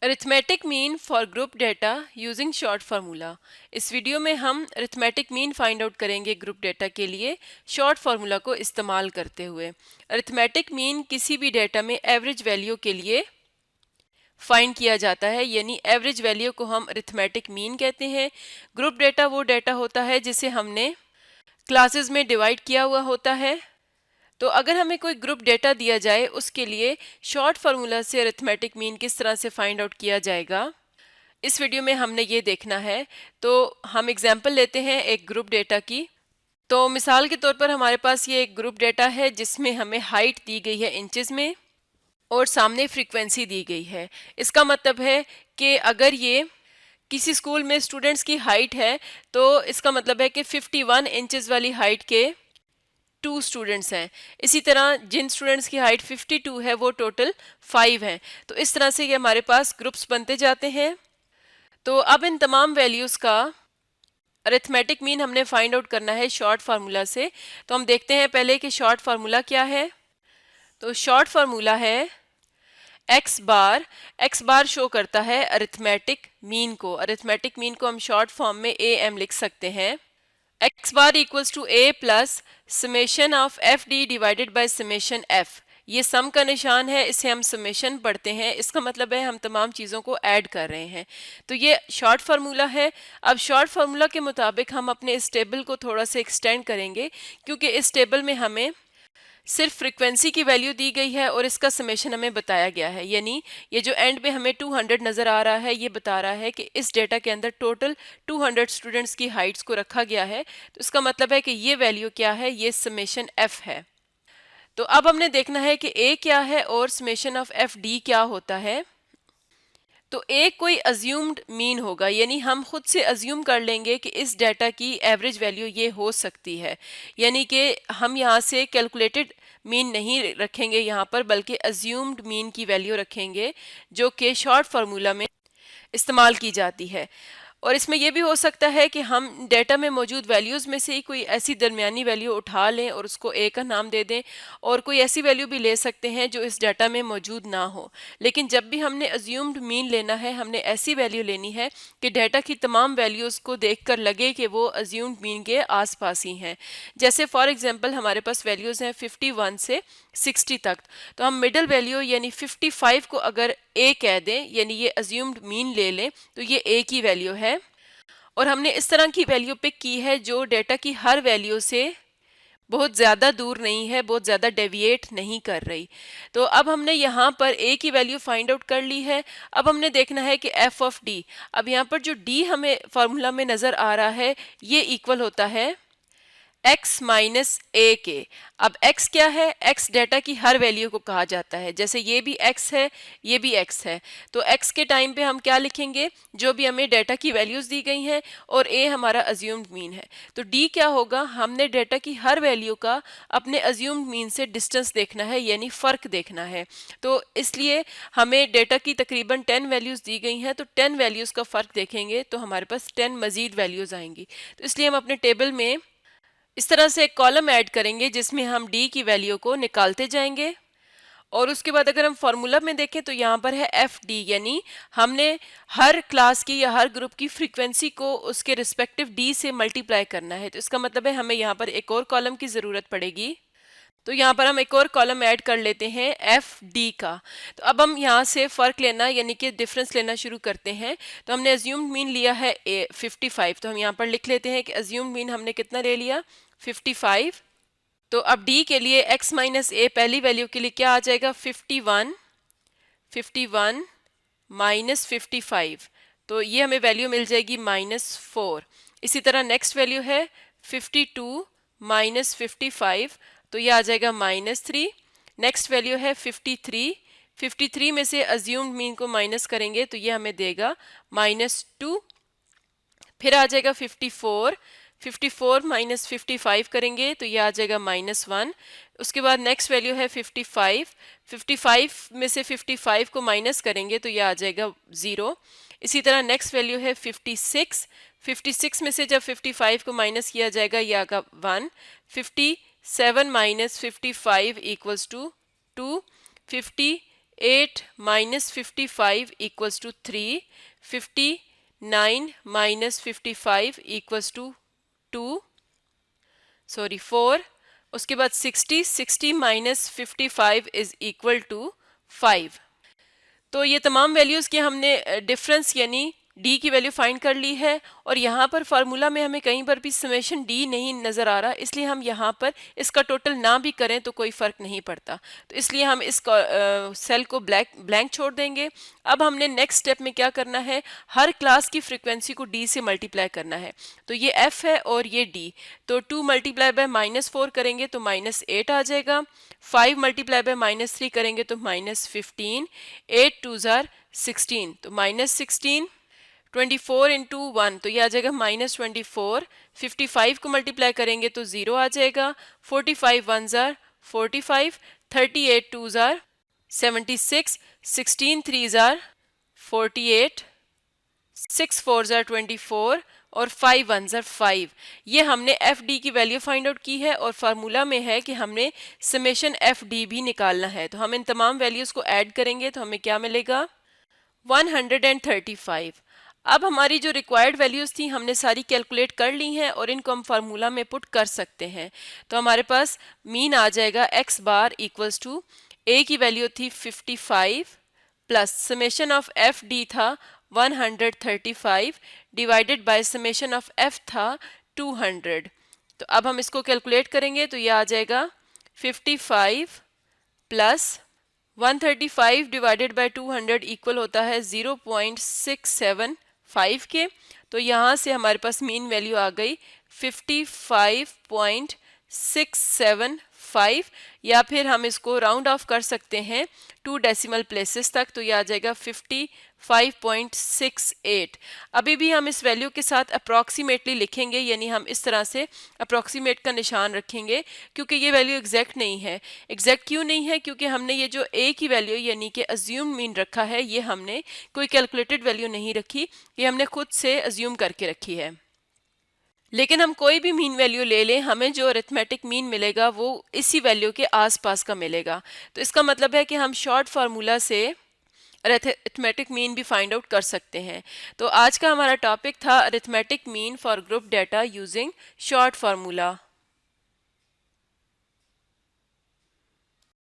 Arithmetic mean for group data using short formula. इस video में हम अरिथमेटिक मीन फाइंड आउट करेंगे group data के लिए शॉर्ट फार्मूला को इस्तेमाल करते हुए। अरिथमेटिक मीन किसी भी डेटा में एवरेज वैल्यू के लिए फाइंड किया जाता है, यानी एवरेज वैल्यू को हम अरिथमेटिक मीन कहते हैं। ग्रुप डेटा वो डेटा होता है जिसे हमने क्लासेस में डिवाइड किया हुआ होता है। तो अगर हमें कोई ग्रुप डेटा दिया जाए उसके लिए शॉर्ट फार्मूला से अरिथमेटिक मीन किस तरह से फाइंड आउट किया जाएगा, इस वीडियो में हमने ये देखना है। तो हम एग्जांपल लेते हैं एक ग्रुप डेटा की। तो मिसाल के तौर पर हमारे पास ये एक ग्रुप डेटा है जिसमें हमें हाइट दी गई है इंचेस में और सामने फ्रीक्वेंसी दी गई है। इसका मतलब है कि अगर ये किसी स्कूल में स्टूडेंट्स की हाइट है तो इसका मतलब है कि 51 इंचेस वाली हाइट के 2 स्टूडेंट्स हैं। इसी तरह जिन स्टूडेंट्स की हाइट 52 है वो टोटल 5 हैं। तो इस तरह से ये हमारे पास ग्रुप्स बनते जाते हैं। तो अब इन तमाम वैल्यूज़ का अरिथमेटिक मीन हमने फाइंड आउट करना है शॉर्ट फार्मूला से। तो हम देखते हैं पहले कि शॉर्ट फार्मूला क्या है। तो शॉर्ट फार्मूला है एक्स बार शो करता है अरिथमेटिक मीन को। अरिथमेटिक मीन को हम शॉर्ट फॉर्म में ए एम लिख सकते हैं। X bar equals to A plus summation of F D divided by summation F. ये सम का निशान है, इसे हम समेशन पढ़ते हैं। इसका मतलब है हम तमाम चीज़ों को ऐड कर रहे हैं। तो ये शॉर्ट फार्मूला है। अब शॉर्ट फार्मूला के मुताबिक हम अपने इस टेबल को थोड़ा सा एक्सटेंड करेंगे, क्योंकि इस टेबल में हमें सिर्फ फ्रीक्वेंसी की वैल्यू दी गई है और इसका समेशन हमें बताया गया है। यानी ये जो एंड पे हमें 200 नज़र आ रहा है, ये बता रहा है कि इस डेटा के अंदर टोटल 200 स्टूडेंट्स की हाइट्स को रखा गया है। तो इसका मतलब है कि ये वैल्यू क्या है, ये समेशन एफ है। तो अब हमने देखना है कि ए क्या है और समेशन ऑफ एफ डी क्या होता है। तो एक कोई अज्यूम्ड मीन होगा, यानी हम खुद से अज्यूम कर लेंगे कि इस डेटा की एवरेज वैल्यू ये हो सकती है। यानी कि हम यहाँ से कैलकुलेटेड मीन नहीं रखेंगे यहाँ पर, बल्कि अज्यूम्ड मीन की वैल्यू रखेंगे जो कि शॉर्ट फार्मूला में इस्तेमाल की जाती है। और इसमें यह भी हो सकता है कि हम डेटा में मौजूद वैल्यूज़ में से ही कोई ऐसी दरमियानी वैल्यू उठा लें और उसको ए का नाम दे दें, और कोई ऐसी वैल्यू भी ले सकते हैं जो इस डाटा में मौजूद ना हो। लेकिन जब भी हमने अज्यूम्ड मीन लेना है, हमने ऐसी वैल्यू लेनी है कि डेटा की तमाम वैल्यूज़ को देखकर लगे कि वो अज्यूम्ड मीन के आसपास ही हैं। जैसे फॉर एग्जांपल हमारे पास वैल्यूज़ हैं 51 से 60 तक। तो हम मिडल वैल्यू यानी 55 को अगर ए कह दें, यानी ये अज्यूम्ड मीन ले लें, तो ये ए की वैल्यू है। और हमने इस तरह की वैल्यू पिक की है जो डेटा की हर वैल्यू से बहुत ज़्यादा दूर नहीं है, बहुत ज़्यादा डेविएट नहीं कर रही। तो अब हमने यहाँ पर ए की वैल्यू फाइंड आउट कर ली है। अब हमने देखना है कि एफ ऑफ डी। अब यहाँ पर जो डी हमें फार्मूला में नज़र आ रहा है, ये इक्वल होता है x माइनस ए के। अब x क्या है? x डेटा की हर वैल्यू को कहा जाता है। जैसे ये भी x है, ये भी x है। तो x के टाइम पे हम क्या लिखेंगे? जो भी हमें डेटा की वैल्यूज़ दी गई हैं, और a हमारा अज्यूम्ड मीन है। तो d क्या होगा? हमने डेटा की हर वैल्यू का अपने अज्यूम्ड मीन से डिस्टेंस देखना है, यानी फ़र्क देखना है। तो इसलिए हमें डेटा की तकरीबन 10 वैल्यूज़ दी गई हैं, तो 10 वैल्यूज़ का फ़र्क देखेंगे तो हमारे पास 10 मज़ीद वैल्यूज़ आएंगी। तो इसलिए हम अपने टेबल में इस तरह से एक कॉलम ऐड करेंगे जिसमें हम डी की वैल्यू को निकालते जाएंगे। और उसके बाद अगर हम फार्मूला में देखें तो यहाँ पर है एफ डी, यानी हमने हर क्लास की या हर ग्रुप की फ्रीक्वेंसी को उसके रिस्पेक्टिव डी से मल्टीप्लाई करना है। तो इसका मतलब है हमें यहाँ पर एक और कॉलम की ज़रूरत पड़ेगी। तो यहाँ पर हम एक और कॉलम ऐड कर लेते हैं एफ डी का। तो अब हम यहाँ से फ़र्क लेना यानी कि डिफरेंस लेना शुरू करते हैं। तो हमने अज्यूम्ड मीन लिया है 55। तो हम यहाँ पर लिख लेते हैं कि अज्यूम्ड मीन हमने कितना ले लिया? 55। तो अब डी के लिए x माइनस ए पहली वैल्यू के लिए क्या आ जाएगा? 51 माइनस 55। तो ये हमें वैल्यू मिल जाएगी -4। इसी तरह नेक्स्ट वैल्यू है 52 माइनस 55। तो ये आ जाएगा -3। नेक्स्ट वैल्यू है 53 में से अज्यूम्ड मीन को माइनस करेंगे तो ये हमें देगा -2। फिर आ जाएगा 54 माइनस 55 करेंगे तो ये आ जाएगा -1। उसके बाद नेक्स्ट वैल्यू है 55 में से 55 को माइनस करेंगे तो ये आ जाएगा 0। इसी तरह नेक्स्ट वैल्यू है 56 में से जब 55 को माइनस किया जाएगा ये आएगा 1। 57 minus 55 equals to 2। 58 8 minus 55 equals to 3, 59 minus 55 equals to 2, sorry 4, उसके बाद 60 माइनस 55 इज इक्वल टू 5। तो ये तमाम वैल्यूज़ के हमने डिफरेंस यानी डी की वैल्यू फाइंड कर ली है, और यहाँ पर फार्मूला में हमें कहीं पर भी समेशन डी नहीं नज़र आ रहा, इसलिए हम यहाँ पर इसका टोटल ना भी करें तो कोई फ़र्क नहीं पड़ता। तो इसलिए हम इस सेल को ब्लैंक छोड़ देंगे। अब हमने नेक्स्ट स्टेप में क्या करना है, हर क्लास की फ्रिक्वेंसी को डी से मल्टीप्लाई करना है। तो ये एफ है और ये डी, तो 2 मल्टीप्लाई बाय -4 करेंगे तो -8 आ जाएगा। 5 मल्टीप्लाई बाय -3 करेंगे तो -15, 8 2 ज़ार 16, तो -16, 24 इंटू 1 तो ये आ जाएगा -24, 55 को मल्टीप्लाई करेंगे तो 0 आ जाएगा, 45 1 ज़ार 45, 38 2 ज़ार 76, 16 3 ज़ार 48, 6 4 ज़ार 24 और 5 1 ज़ार 5। ये हमने एफ डी की वैल्यू फाइंड आउट की है, और फार्मूला में है कि हमने समेशन एफ डी भी निकालना है। तो हम इन तमाम वैल्यूज़ को ऐड करेंगे तो हमें क्या मिलेगा, 135। अब हमारी जो रिक्वायर्ड वैल्यूज़ थी हमने सारी कैलकुलेट कर ली हैं और इनको हम फार्मूला में पुट कर सकते हैं। तो हमारे पास मीन आ जाएगा एक्स बार इक्वल्स टू, ए की वैल्यू थी 55 plus summation of F D था 135 divided by summation of F था 200। तो अब हम इसको कैलकुलेट करेंगे तो ये आ जाएगा 55 प्लस 135 डिवाइडेड बाय 200 इक्वल होता है 0.675 के। तो यहाँ से हमारे पास मीन वैल्यू आ गई 55.675, या फिर हम इसको राउंड ऑफ कर सकते हैं 2 डेसिमल प्लेसेस तक, तो ये आ जाएगा 55.68। अभी भी हम इस वैल्यू के साथ अप्रॉक्सीमेटली लिखेंगे, यानी हम इस तरह से अप्रॉक्सीमेट का निशान रखेंगे, क्योंकि ये वैल्यू एग्जैक्ट नहीं है। एग्जैक्ट क्यों नहीं है, क्योंकि हमने ये जो ए की वैल्यू यानी कि अज्यूम मीन रखा है, ये हमने कोई कैलकुलेटेड वैल्यू नहीं रखी, ये हमने खुद से अज्यूम करके रखी है। लेकिन हम कोई भी मीन वैल्यू ले लें, हमें जो अरिथमेटिक मीन मिलेगा वो इसी वैल्यू के आसपास का मिलेगा। तो इसका मतलब है कि हम शॉर्ट फार्मूला से अरिथमेटिक मीन भी फाइंड आउट कर सकते हैं। तो आज का हमारा टॉपिक था arithmetic mean for group data using short formula.